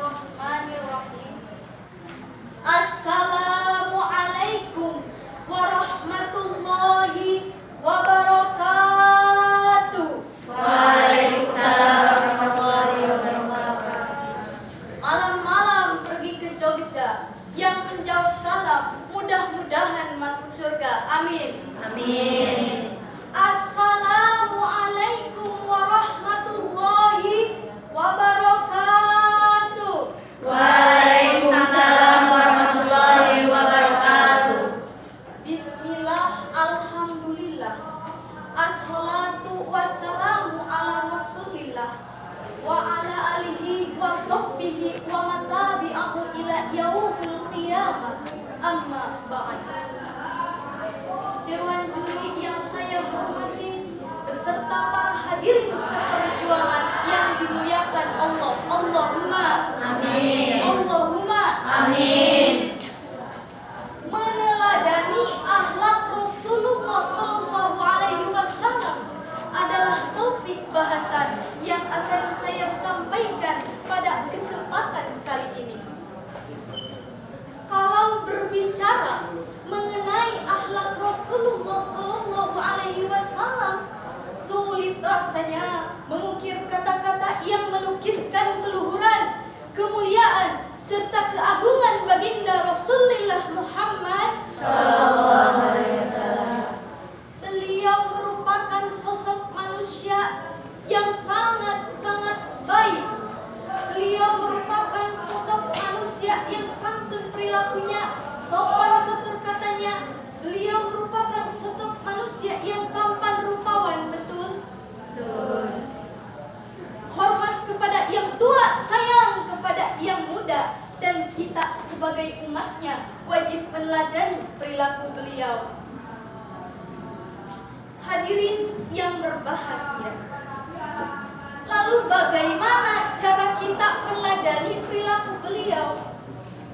Bismillahirrahmanirrahim. Assalamualaikum warahmatullahi wabarakatuh. Waalaikumsalam warahmatullahi wabarakatuh. Malam-malam pergi ke Jogja, yang menjawab salam mudah-mudahan masuk surga. Amin. Amin. Assalamualaikum warahmatullahi wabarakatuh. Waalaikumsalam warahmatullahi wabarakatuh. Bismillah, alhamdulillah, assalatu wassalamu ala rasulillah wa ala alihi wa sahbihi wa man tabi'ahu ila yaumil qiyamah. Amma ba'd. Dewan juri yang saya hormati beserta para hadirin seperjuangan yang dimuliakan Allah. Allahumma Amin. Allahumma Amin. Meneladani akhlak Rasulullah Sallallahu Alaihi Wasallam adalah taufik bahasan yang akan saya sampaikan pada kesempatan kali ini. Kalau berbicara mengenai akhlak Rasulullah Sallallahu Alaihi Wasallam, sulit rasanya mengukir kata-kata yang melukiskan keluhuran, kemuliaan, serta keagungan baginda Rasulullah Muhammad Sallallahu alaihi wasallam. Beliau merupakan sosok manusia yang sangat-sangat baik. Beliau merupakan sosok manusia yang santun perilakunya, sopan tutur katanya. Beliau merupakan sosok manusia yang tampan rupawan. Betul? Betul. Hormat kepada yang tua, sayang kepada yang muda, dan kita sebagai umatnya wajib meneladani perilaku beliau. Hadirin yang berbahagia, lalu bagaimana cara kita meneladani perilaku beliau?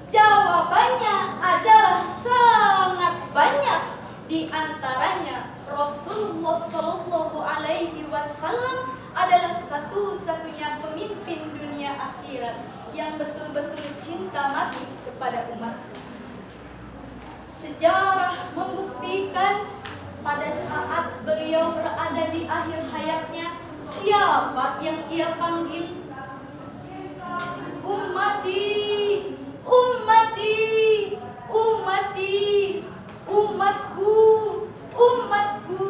Jawabannya adalah sangat banyak. Di antaranya Rasulullah Sallallahu Alaihi Wasallam adalah satu-satunya pemimpin dunia akhirat yang betul-betul cinta mati kepada umat. Sejarah membuktikan pada saat beliau berada di akhir hayatnya, siapa yang ia panggil? Ummati, ummati, ummati, umatku, umatku,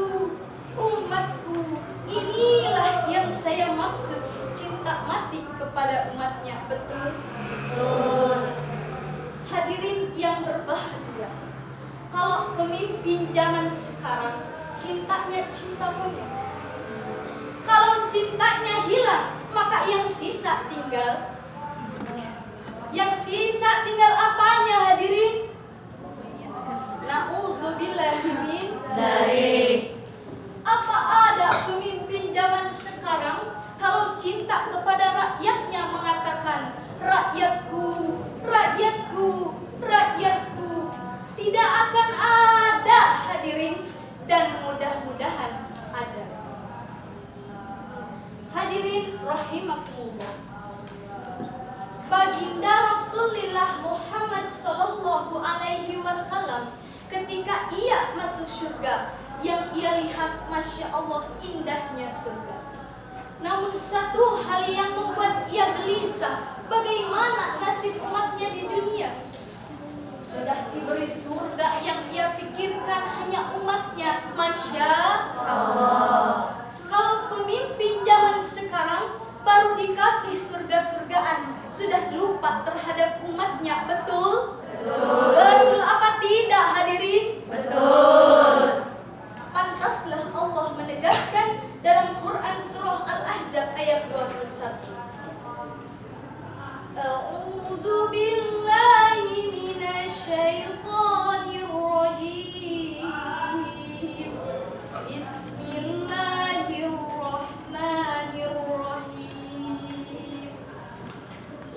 umatku. Inilah yang saya maksud, cinta mati kepada umatnya. Betul? Betul. Hadirin yang berbahagia, kalau pemimpin zaman sekarang cintanya cinta monyet, kalau cintanya hilang, maka yang sisa tinggal apanya, hadirin? Na'udzubillahi min Dari Apa ada pemimpin zaman sekarang kalau cinta kepada rakyatnya mengatakan rakyatku, rakyatku, rakyatku? Tidak akan ada, hadirin, dan mudah-mudahan ada. Hadirin rahimakumullah, baginda Rasulullah Muhammad Sallallahu Alaihi Wasallam ketika ia masuk surga, yang ia lihat, Masya Allah, indahnya surga. Namun satu hal yang membuat ia gelisah, bagaimana nasib umatnya di dunia. Sudah diberi surga, yang ia pikirkan hanya umatnya. Masya Allah. Kalau pemimpin zaman sekarang baru dikasih surga-surgaan, sudah lupa terhadap umatnya. Betul? Betul. Betul apa tidak, hadirin? Betul. Pantaslah Allah menegaskan dalam Quran surah Al-Ahzab ayat 21. A'udzu billahi minasy syaithanir rajim. Bismillahirrahmanirrahim.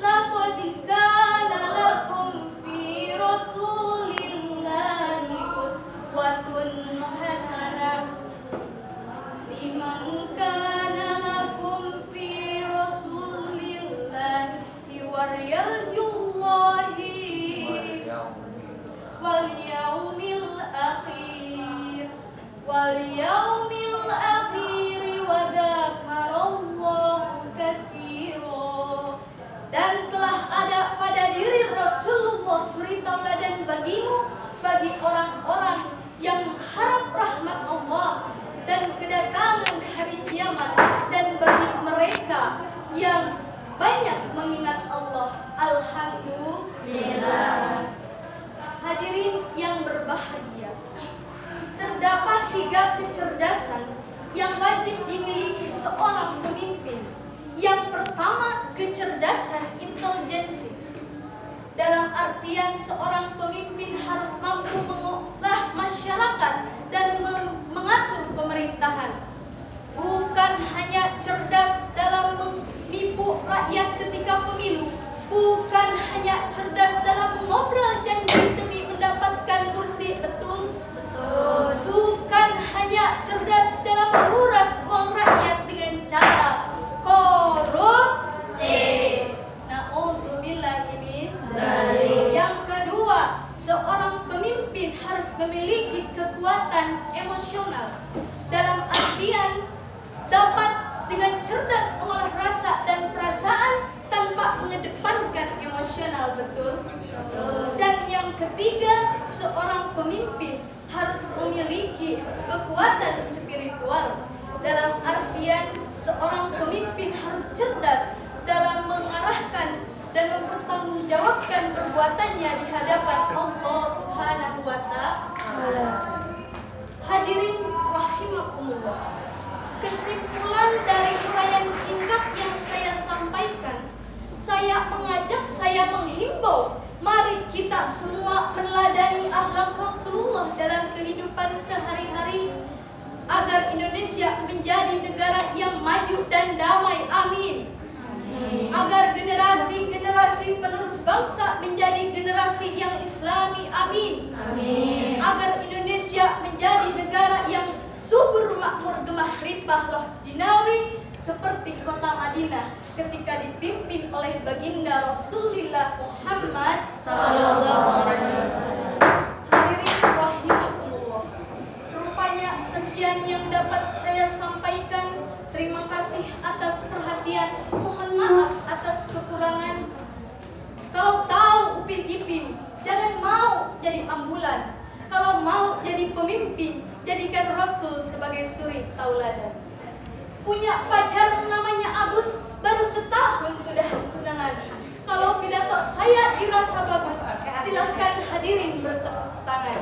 Laqad kana lakum fi rasulillahi uswatun hasanah liman kana lakum fi rasulillahi wariyah wal yaumil akhir wa dzakarallahu katsira. Dan telah ada pada diri Rasulullah suri tauladan bagimu, bagi orang-orang yang harap rahmat Allah dan kedatangan hari kiamat, dan bagi mereka yang banyak mengingat Allah. Alhamdulillah. Hadirin yang berbahagia, terdapat 3 kecerdasan yang wajib dimiliki seorang pemimpin. Yang pertama, kecerdasan intelijensi. Dalam artian seorang pemimpin harus mampu mengolah masyarakat dan mengatur pemerintahan. Bukan hanya cerdas dalam menipu rakyat ketika pemilu, bukan hanya cerdas dalam mengobrol janji demi mendapatkan kursi, betul? Bukan hanya cerdas dalam menguras uang rakyat dengan cara korupsi. Na'udzubillahi min dzalik. Yang kedua, seorang pemimpin harus memiliki kekuatan emosional. Dalam artian dapat dengan cerdas mengolah rasa dan perasaan tanpa mengedepankan emosional, betul? Dan yang ketiga, seorang pemimpin harus memiliki kekuatan spiritual. Dalam artian seorang pemimpin harus cerdas dalam mengarahkan dan mempertanggungjawabkan perbuatannya di hadapan Allah Subhanahu wa Ta'ala. Hadirin rahimakumullah, kesimpulan dari uraian singkat yang saya sampaikan, saya mengajak, saya menghimbau, mari kita semua meneladani akhlak Rasulullah dalam kehidupan sehari-hari agar Indonesia menjadi negara yang maju dan damai. Amin. Agar generasi-generasi penerus bangsa menjadi generasi yang Islami. Amin. Agar Indonesia menjadi negara yang subur, makmur, gemah, ripah, loh jinawi seperti kota Madinah ketika dipimpin oleh baginda Rasulullah Muhammad sallallahu alaihi wasallam. Hadirin rahimakumullah, rupanya sekian yang dapat saya sampaikan. Terima kasih atas perhatian. Mohon maaf atas kekurangan. Kalau tahu Upin Ipin, jangan mau jadi ambulan. Kalau mau jadi pemimpin, jadikan Rasul sebagai suri tauladan. Punya pacar namanya Agus, baru setahun sudah tunangan. Kalau pidato saya dirasa bagus, silahkan hadirin bertepuk tangan.